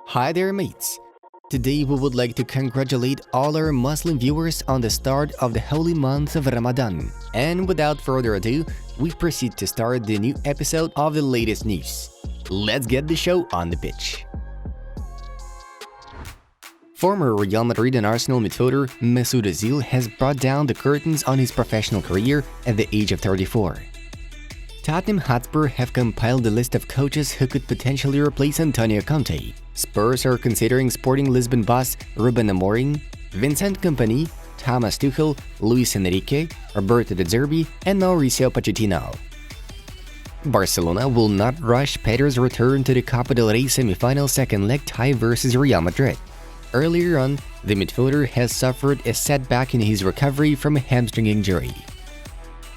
Hi there, mates! Today we would like to congratulate all our Muslim viewers on the start of the holy month of Ramadan. And without further ado, we proceed to start the new episode of the latest news. Let's get the show on the pitch. Former Real Madrid and Arsenal midfielder Mesut Ozil has brought down the curtains on his professional career at the age of 34. Tottenham Hotspur have compiled a list of coaches who could potentially replace Antonio Conte. Spurs are considering Sporting Lisbon boss Ruben Amorim, Vincent Kompany, Thomas Tuchel, Luis Enrique, Roberto De Zerbi, and Mauricio Pochettino. Barcelona will not rush Pedro's return to the Copa del Rey semi-final second leg tie versus Real Madrid. Earlier on, the midfielder has suffered a setback in his recovery from a hamstring injury.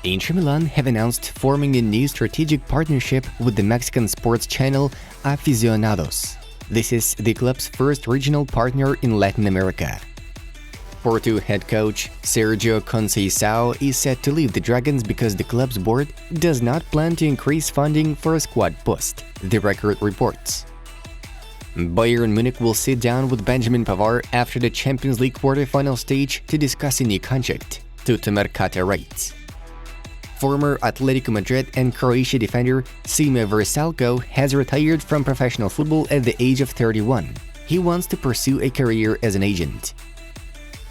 Inter Milan have announced forming a new strategic partnership with the Mexican sports channel Aficionados. This is the club's first regional partner in Latin America. Porto head coach Sergio Conceição is set to leave the Dragons because the club's board does not plan to increase funding for a squad boost, the record reports. Bayern Munich will sit down with Benjamin Pavard after the Champions League quarter-final stage to discuss a new contract, Tuttomercato writes. Former Atletico Madrid and Croatia defender Sime Vrsaljko has retired from professional football at the age of 31. He wants to pursue a career as an agent.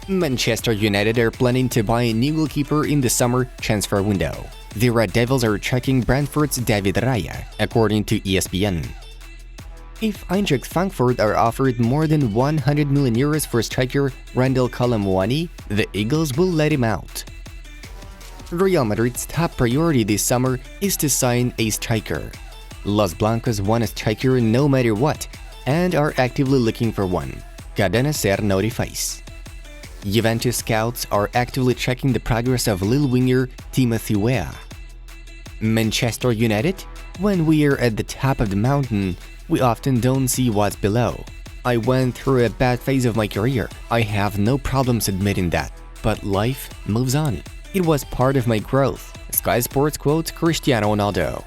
Manchester United are planning to buy a new goalkeeper in the summer transfer window. The Red Devils are checking Brentford's David Raya, according to ESPN. If Eintracht Frankfurt are offered more than 100 million euros for striker Randal Kolo Muani, the Eagles will let him out. Real Madrid's top priority this summer is to sign a striker. Los Blancos want a striker no matter what, and are actively looking for one, Cadena Ser notifies. Juventus scouts are actively checking the progress of Lille winger Timothy Weah. Manchester United? When we are at the top of the mountain, we often don't see what's below. I went through a bad phase of my career. I have no problems admitting that. But life moves on. It was part of my growth. Sky Sports quotes Cristiano Ronaldo.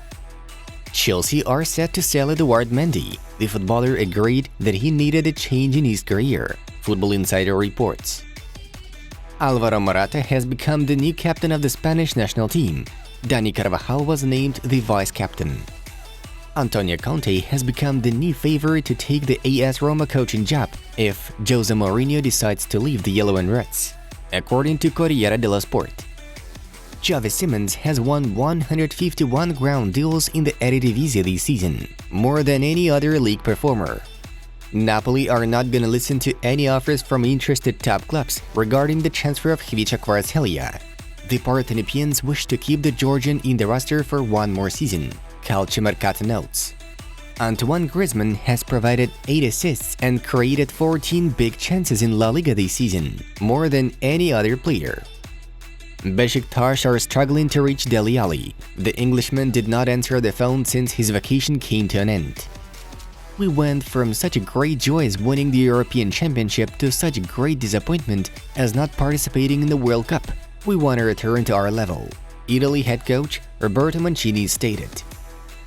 Chelsea are set to sell Edouard Mendy. The footballer agreed that he needed a change in his career, Football Insider reports. Alvaro Morata has become the new captain of the Spanish national team. Dani Carvajal was named the vice-captain. Antonio Conte has become the new favorite to take the AS Roma coaching job if Jose Mourinho decides to leave the Yellow and Reds, according to Corriere dello Sport. Xavi Simons has won 151 ground duels in the Eredivisie this season, more than any other league performer. Napoli are not gonna listen to any offers from interested top clubs regarding the transfer of Khvicha Kvaratskhelia. The Parthenopeians wish to keep the Georgian in the roster for one more season, Calciomercato notes. Antoine Griezmann has provided 8 assists and created 14 big chances in La Liga this season, more than any other player. Besiktas are struggling to reach Dele Alli. The Englishman did not answer the phone since his vacation came to an end. We went from such a great joy as winning the European Championship to such a great disappointment as not participating in the World Cup. We want to return to our level, Italy head coach Roberto Mancini stated.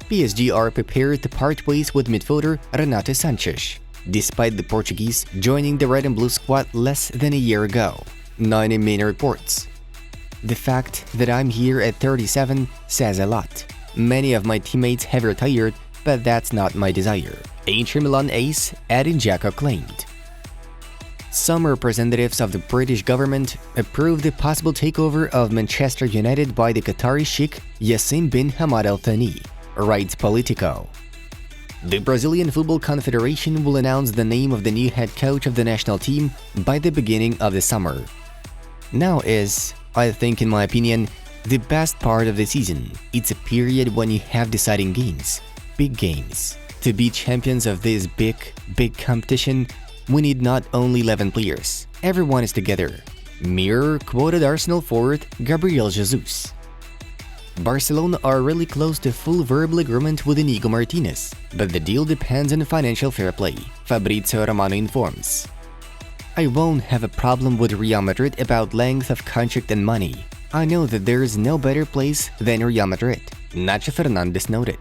PSG are prepared to part ways with midfielder Renato Sanches, despite the Portuguese joining the Red and Blue squad less than a year ago, 90 Min reports. The fact that I'm here at 37 says a lot. Many of my teammates have retired, but that's not my desire, Inter Milan ace Edin Dzeko claimed. Some representatives of the British government approved the possible takeover of Manchester United by the Qatari Sheikh Yassim bin Hamad Al Thani, writes Politico. The Brazilian Football Confederation will announce the name of the new head coach of the national team by the beginning of the summer. Now is, I think in my opinion, the best part of the season. It's a period when you have deciding games, big games. To be champions of this big competition, we need not only 11 players. Everyone is together. Mirror quoted Arsenal forward Gabriel Jesus. Barcelona are really close to full verbal agreement with Inigo Martinez, but the deal depends on financial fair play, Fabrizio Romano informs. I won't have a problem with Real Madrid about length of contract and money. I know that there is no better place than Real Madrid, Nacho Fernandez noted.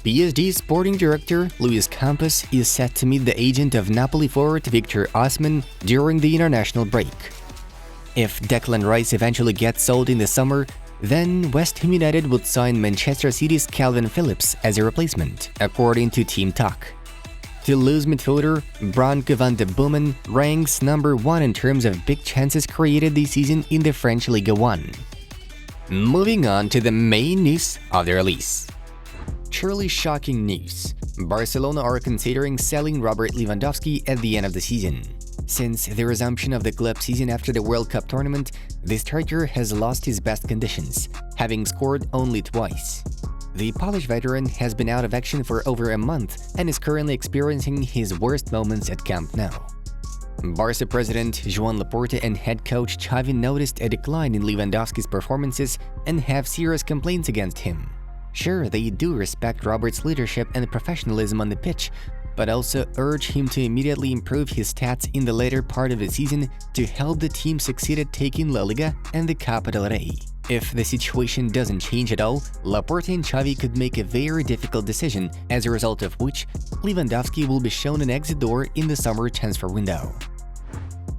PSG sporting director Luis Campos is set to meet the agent of Napoli forward Victor Osimhen during the international break. If Declan Rice eventually gets sold in the summer, then West Ham United would sign Manchester City's Calvin Phillips as a replacement, according to Team Talk. Toulouse midfielder Branco van de Bomen ranks number 1 in terms of big chances created this season in the French Liga 1. Moving on to the main news of the release. Truly shocking news. Barcelona are considering selling Robert Lewandowski at the end of the season. Since the resumption of the club season after the World Cup tournament, the striker has lost his best conditions, having scored only twice. The Polish veteran has been out of action for over a month and is currently experiencing his worst moments at Camp Nou. Barca president Joan Laporta and head coach Xavi noticed a decline in Lewandowski's performances and have serious complaints against him. Sure, they do respect Robert's leadership and professionalism on the pitch, but also urge him to immediately improve his stats in the later part of the season to help the team succeed at taking La Liga and the Copa del Rey. If the situation doesn't change at all, Laporta and Xavi could make a very difficult decision, as a result of which Lewandowski will be shown an exit door in the summer transfer window.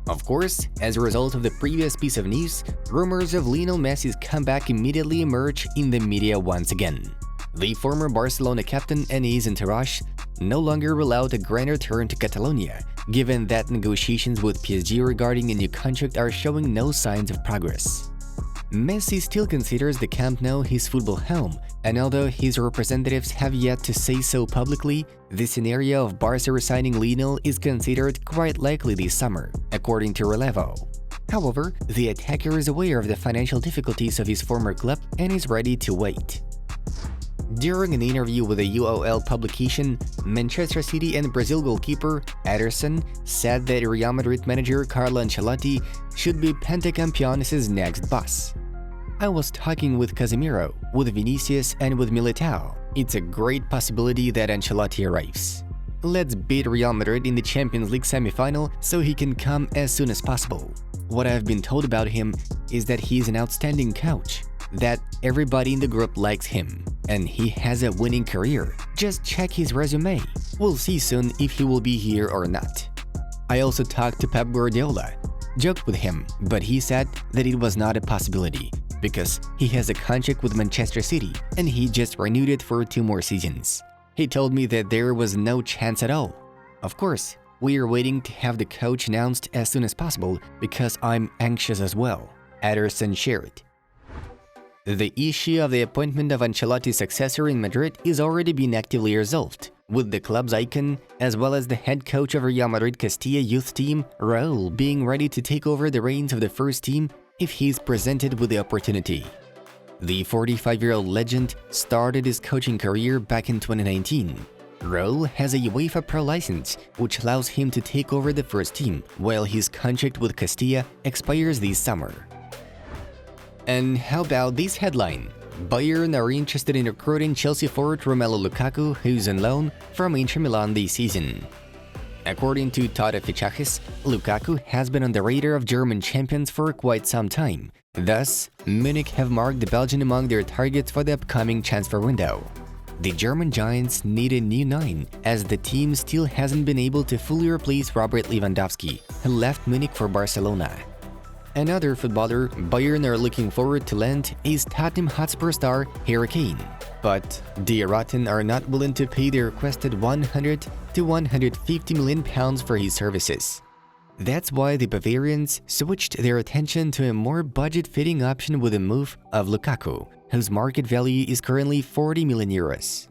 Of course, as a result of the previous piece of news, rumors of Lionel Messi's comeback immediately emerge in the media once again. The former Barcelona captain and his entourage no longer allowed a grand return to Catalonia, given that negotiations with PSG regarding a new contract are showing no signs of progress. Messi still considers the Camp Nou his football home, and although his representatives have yet to say so publicly, the scenario of Barca resigning Lionel is considered quite likely this summer, according to Relevo. However, the attacker is aware of the financial difficulties of his former club and is ready to wait. During an interview with a UOL publication, Manchester City and Brazil goalkeeper Ederson said that Real Madrid manager Carlo Ancelotti should be Pentacampeones' next boss. "I was talking with Casemiro, with Vinicius and with Militao. It's a great possibility that Ancelotti arrives. Let's beat Real Madrid in the Champions League semi-final so he can come as soon as possible. What I've been told about him is that he's an outstanding coach, that everybody in the group likes him, and he has a winning career. Just check his resume. We'll see soon if he will be here or not." I also talked to Pep Guardiola, joked with him, but he said that it was not a possibility, because he has a contract with Manchester City and he just renewed it for 2 more seasons. He told me that there was no chance at all. Of course, we are waiting to have the coach announced as soon as possible because I'm anxious as well, Ederson shared. The issue of the appointment of Ancelotti's successor in Madrid is already being actively resolved, with the club's icon, as well as the head coach of Real Madrid Castilla youth team, Raul, being ready to take over the reins of the first team if he's presented with the opportunity. The 45-year-old legend started his coaching career back in 2019. Raul has a UEFA Pro license, which allows him to take over the first team, while his contract with Castilla expires this summer. And how about this headline? Bayern are interested in recruiting Chelsea forward Romelu Lukaku, who's on loan from Inter Milan this season. According to Total Fichajes, Lukaku has been on the radar of German champions for quite some time. Thus, Munich have marked the Belgian among their targets for the upcoming transfer window. The German Giants need a new 9, as the team still hasn't been able to fully replace Robert Lewandowski, who left Munich for Barcelona. Another footballer Bayern are looking forward to land is Tottenham Hotspur star Harry Kane, but the Rotten are not willing to pay the requested 100 to 150 million pounds for his services. That's why the Bavarians switched their attention to a more budget-fitting option with the move of Lukaku, whose market value is currently 40 million euros.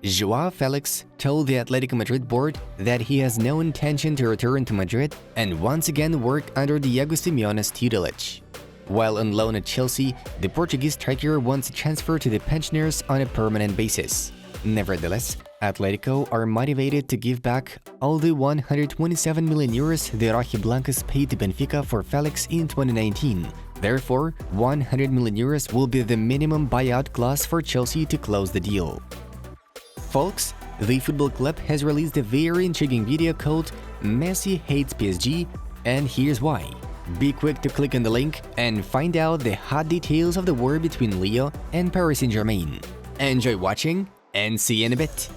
Joao Felix told the Atletico Madrid board that he has no intention to return to Madrid and once again work under Diego Simeone's tutelage. While on loan at Chelsea, the Portuguese striker wants to transfer to the pensioners on a permanent basis. Nevertheless, Atletico are motivated to give back all the 127 million euros the Rojiblancos paid to Benfica for Felix in 2019. Therefore, 100 million euros will be the minimum buyout clause for Chelsea to close the deal. Folks, the football club has released a very intriguing video called "Messi Hates PSG, and Here's Why." Be quick to click on the link and find out the hot details of the war between Leo and Paris Saint-Germain. Enjoy watching, and see you in a bit.